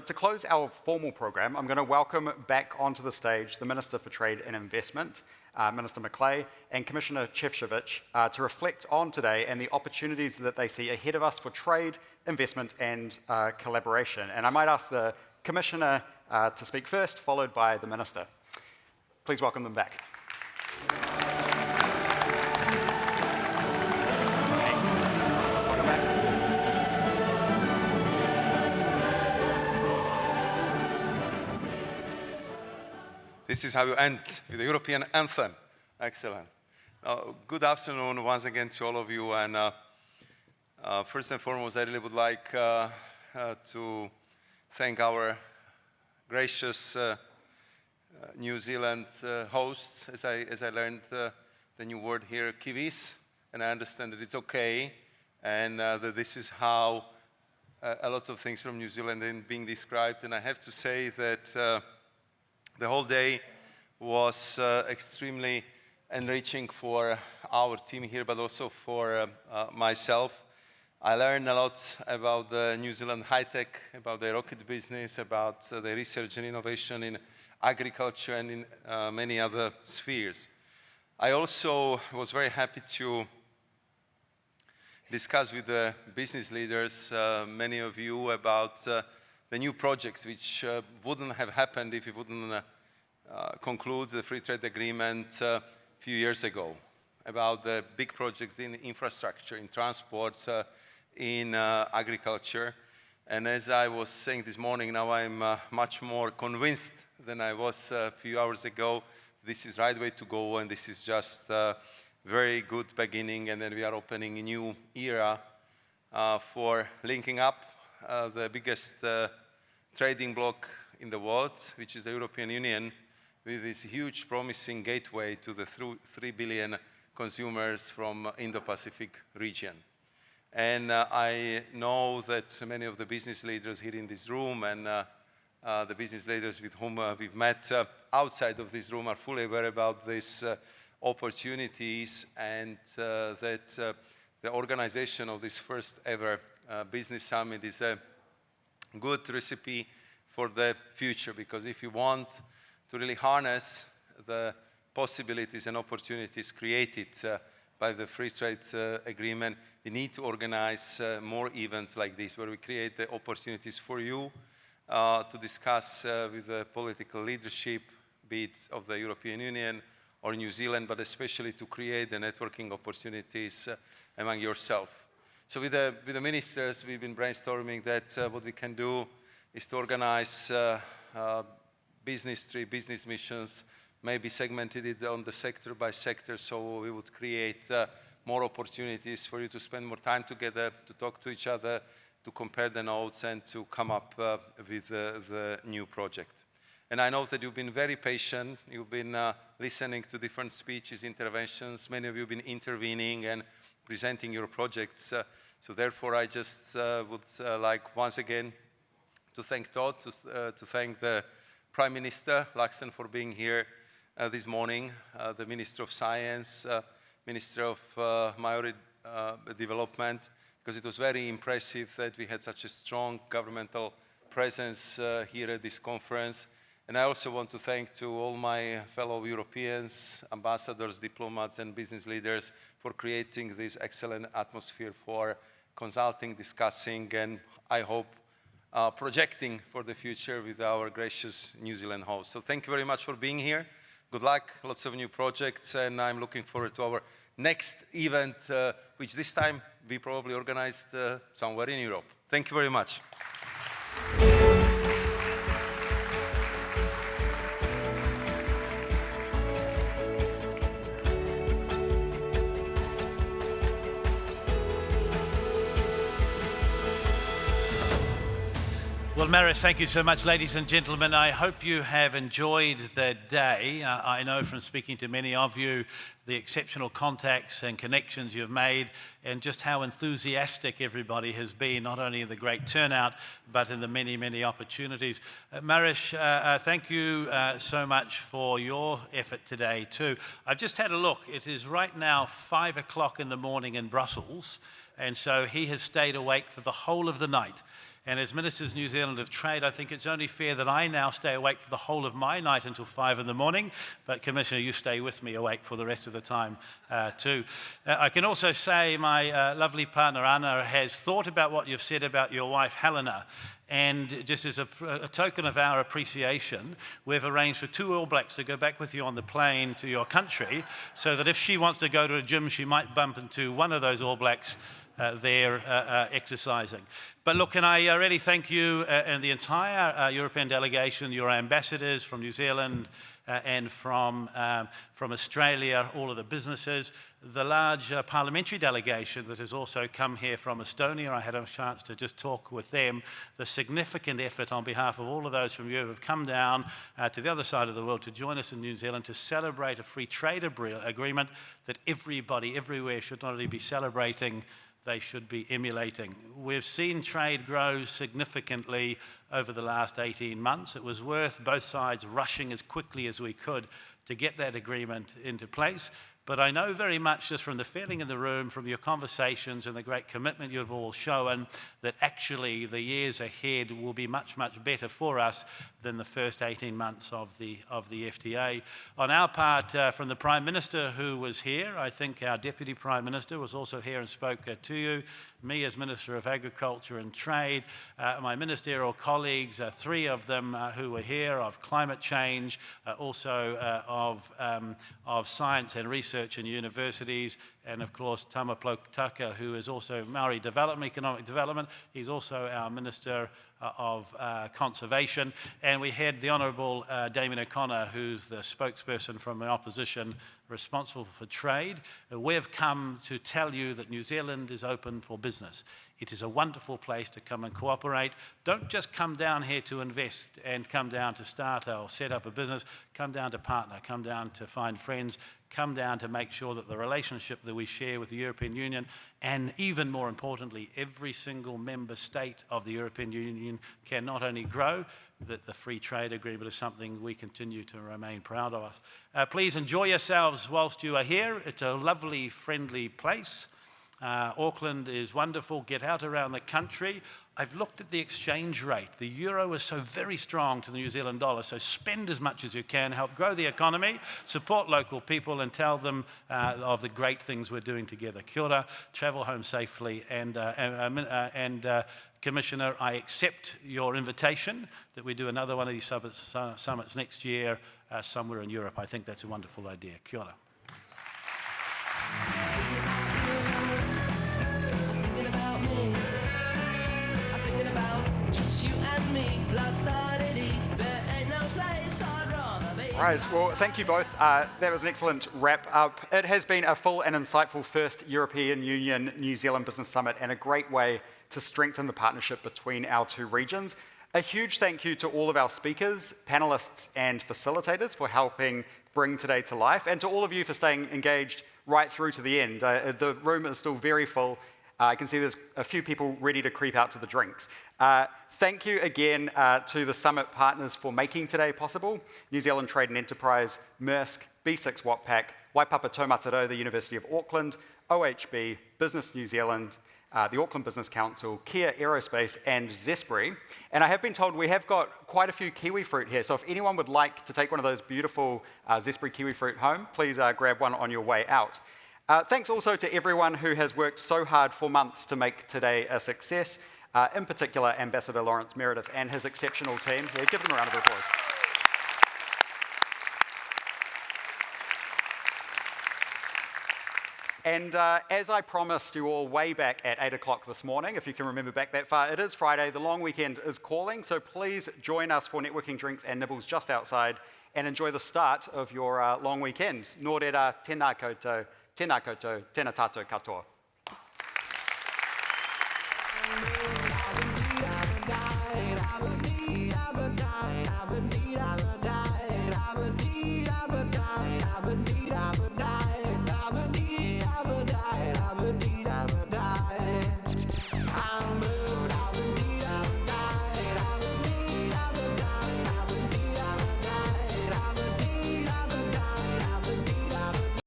To close our formal program, I'm going to welcome back onto the stage the Minister for Trade and Investment, Minister McClay, and Commissioner Šefčovič to reflect on today and the opportunities that they see ahead of us for trade, investment, and collaboration. And I might ask the Commissioner to speak first, followed by the Minister. Please welcome them back. This is how you end with the European anthem. Excellent. Good afternoon once again to all of you. And first and foremost, I really would like to thank our gracious New Zealand hosts, as I learned the new word here, Kiwis. And I understand that it's okay, and that this is how a lot of things from New Zealand are being described. And I have to say that the whole day was extremely enriching for our team here, but also for myself. I learned a lot about the New Zealand high-tech, about the rocket business, about the research and innovation in agriculture and in many other spheres. I also was very happy to discuss with the business leaders, many of you, about the new projects which wouldn't have happened if we wouldn't conclude the free trade agreement a few years ago, about the big projects in infrastructure, in transport, in agriculture. And as I was saying this morning, now I'm much more convinced than I was a few hours ago. This is the right way to go, and this is just a very good beginning, and then we are opening a new era for linking up the biggest trading bloc in the world, which is the European Union, with this huge promising gateway to the 3 billion consumers from Indo-Pacific region. And I know that many of the business leaders here in this room and the business leaders with whom we've met outside of this room are fully aware about these opportunities, and that the organization of this first ever business summit is a good recipe for the future, because if you want to really harness the possibilities and opportunities created by the free trade agreement, we need to organize more events like this, where we create the opportunities for you to discuss with the political leadership, be it of the European Union or New Zealand, but especially to create the networking opportunities among yourself. So with the ministers, we've been brainstorming that what we can do is to organize business trip, business missions, maybe segmented it on the sector by sector, so we would create more opportunities for you to spend more time together, to talk to each other, to compare the notes, and to come up with the new project. And I know that you've been very patient. You've been listening to different speeches, interventions. Many of you have been intervening and presenting your projects. So therefore, I just would like once again to thank Todd, to thank the Prime Minister Laxton for being here this morning, the Minister of Science, Minister of Maori Development, because it was very impressive that we had such a strong governmental presence here at this conference. And I also want to thank to all my fellow Europeans, ambassadors, diplomats, and business leaders for creating this excellent atmosphere for consulting, discussing, and I hope projecting for the future with our gracious New Zealand host. So thank you very much for being here. Good luck, lots of new projects, and I'm looking forward to our next event, which this time we probably organized somewhere in Europe. Thank you very much. Well, Maroš, thank you so much, ladies and gentlemen. I hope you have enjoyed the day. I know from speaking to many of you the exceptional contacts and connections you've made, and just how enthusiastic everybody has been, not only in the great turnout, but in the many, many opportunities. Maroš, thank you so much for your effort today too. I've just had a look. It is right now 5 o'clock in the morning in Brussels, and so he has stayed awake for the whole of the night. And as Ministers New Zealand of Trade, I think it's only fair that I now stay awake for the whole of my night until 5 in the morning. But Commissioner, you stay with me awake for the rest of the time too. I can also say my lovely partner Anna has thought about what you've said about your wife Helena. And just as a token of our appreciation, we've arranged for 2 All Blacks to go back with you on the plane to your country, so that if she wants to go to a gym, she might bump into one of those All Blacks there exercising. But look, can I really thank you and the entire European delegation, your ambassadors from New Zealand and from Australia, all of the businesses, the large parliamentary delegation that has also come here from Estonia. I had a chance to just talk with them. The significant effort on behalf of all of those from you who have come down to the other side of the world to join us in New Zealand to celebrate a free trade agreement that everybody everywhere should not only be celebrating, they should be emulating. We've seen trade grow significantly over the last 18 months. It was worth both sides rushing as quickly as we could to get that agreement into place. But I know very much just from the feeling in the room, from your conversations and the great commitment you've all shown, that actually the years ahead will be much, much better for us than the first 18 months of the FTA. On our part, from the Prime Minister who was here, I think our Deputy Prime Minister was also here and spoke to you, me as Minister of Agriculture and Trade, my ministerial colleagues, 3 of them who were here, of climate change, also of science and research and universities, and of course Tama Plotaka, who is also Maori Development, Economic Development. He's also our Minister of Conservation. And we had the Honourable Damien O'Connor, who's the spokesperson from the opposition responsible for trade. We've come to tell you that New Zealand is open for business. It is a wonderful place to come and cooperate. Don't just come down here to invest and come down to start or set up a business. Come down to partner, come down to find friends, come down to make sure that the relationship that we share with the European Union, and even more importantly, every single member state of the European Union, can not only grow, that the free trade agreement is something we continue to remain proud of. Please enjoy yourselves whilst you are here. It's a lovely, friendly place. Auckland is wonderful. Get out around the country. I've looked at the exchange rate. The euro is so very strong to the New Zealand dollar, so spend as much as you can, help grow the economy, support local people, and tell them of the great things we're doing together. Kia ora, travel home safely, and Commissioner, I accept your invitation that we do another one of these summits next year somewhere in Europe. I think that's a wonderful idea. Kia ora. Right, well, thank you both. That was an excellent wrap up. It has been a full and insightful first European Union New Zealand Business Summit, and a great way to strengthen the partnership between our 2 regions. A huge thank you to all of our speakers, panelists, and facilitators for helping bring today to life, and to all of you for staying engaged right through to the end. The room is still very full. I can see there's a few people ready to creep out to the drinks. Thank you again to the summit partners for making today possible: New Zealand Trade and Enterprise, Maersk, B6 Watpac, Waipapa Taumataro, the University of Auckland, OHB, Business New Zealand, the Auckland Business Council, Kia Aerospace, and Zespri. And I have been told we have got quite a few kiwi fruit here, so if anyone would like to take one of those beautiful Zespri kiwi fruit home, please grab one on your way out. Thanks also to everyone who has worked so hard for months to make today a success, in particular Ambassador Lawrence Meredith and his exceptional team. Yeah, give them a round of applause. And as I promised you all way back at 8 o'clock this morning, if you can remember back that far, it is Friday, the long weekend is calling, so please join us for networking drinks and nibbles just outside and enjoy the start of your long weekend. Nō reira, tēnā koutou, tēnā koutou, tēnā tātou katoa. Abba